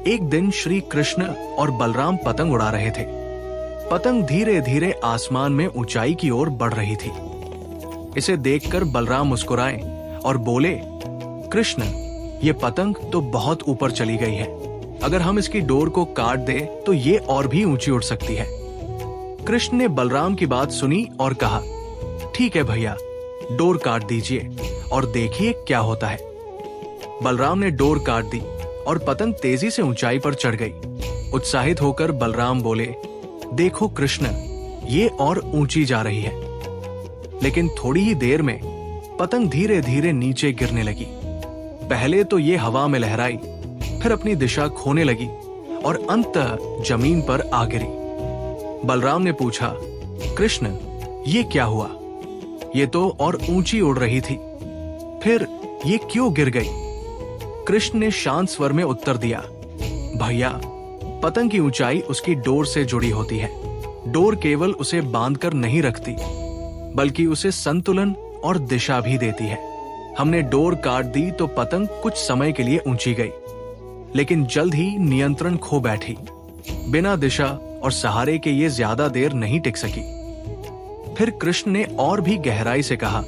एक दिन श्री कृष्ण और बलराम पतंग उड़ा रहे थे। पतंग धीरे धीरे आसमान में ऊंचाई की ओर बढ़ रही थी। इसे देखकर बलराम मुस्कुराए और बोले, कृष्ण, ये पतंग तो बहुत ऊपर चली गई है। अगर हम इसकी डोर को काट दे तो ये और भी ऊंची उड़ सकती है। कृष्ण ने बलराम की बात सुनी और कहा, ठीक है भैया, डोर काट दीजिए और देखिए क्या होता है। बलराम ने डोर काट दी और पतंग तेजी से ऊंचाई पर चढ़ गई। उत्साहित होकर बलराम बोले, देखो कृष्ण, ये और ऊंची जा रही है। लेकिन थोड़ी ही देर में पतंग धीरे धीरे नीचे गिरने लगी। पहले तो ये हवा में लहराई, फिर अपनी दिशा खोने लगी और अंततः जमीन पर आ गिरी। बलराम ने पूछा, कृष्ण, ये क्या हुआ? ये तो और ऊंची उड़ रही थी, फिर ये क्यों गिर गई? कृष्ण ने शांत स्वर में उत्तर दिया, भैया, पतंग की ऊंचाई उसकी डोर से जुड़ी होती है। डोर केवल उसे बांधकर नहीं रखती, बल्कि उसे संतुलन और दिशा भी देती है। हमने डोर काट दी तो पतंग कुछ समय के लिए ऊंची गई, लेकिन जल्द ही नियंत्रण खो बैठी। बिना दिशा और सहारे के ये ज्यादा देर नहीं टिक सकी। फिर कृष्ण ने और भी गहराई से कहा,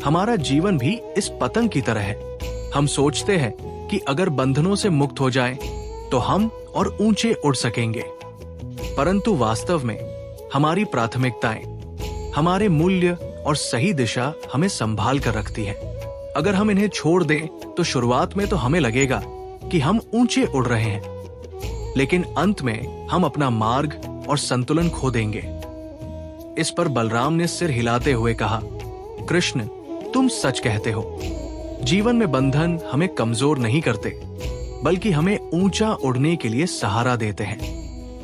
हमारा जीवन भी इस पतंग की तरह है। हम सोचते हैं कि अगर बंधनों से मुक्त हो जाएं, तो हम और ऊंचे उड़ सकेंगे। परंतु वास्तव में हमारी प्राथमिकताएं, हमारे मूल्य और सही दिशा हमें संभाल कर रखती है। अगर हम इन्हें छोड़ दें तो शुरुआत में तो हमें लगेगा कि हम ऊंचे उड़ रहे हैं, लेकिन अंत में हम अपना मार्ग और संतुलन खो देंगे। इस पर बलराम ने सिर हिलाते हुए कहा, कृष्ण, तुम सच कहते हो। जीवन में बंधन हमें कमजोर नहीं करते, बल्कि हमें ऊंचा उड़ने के लिए सहारा देते हैं।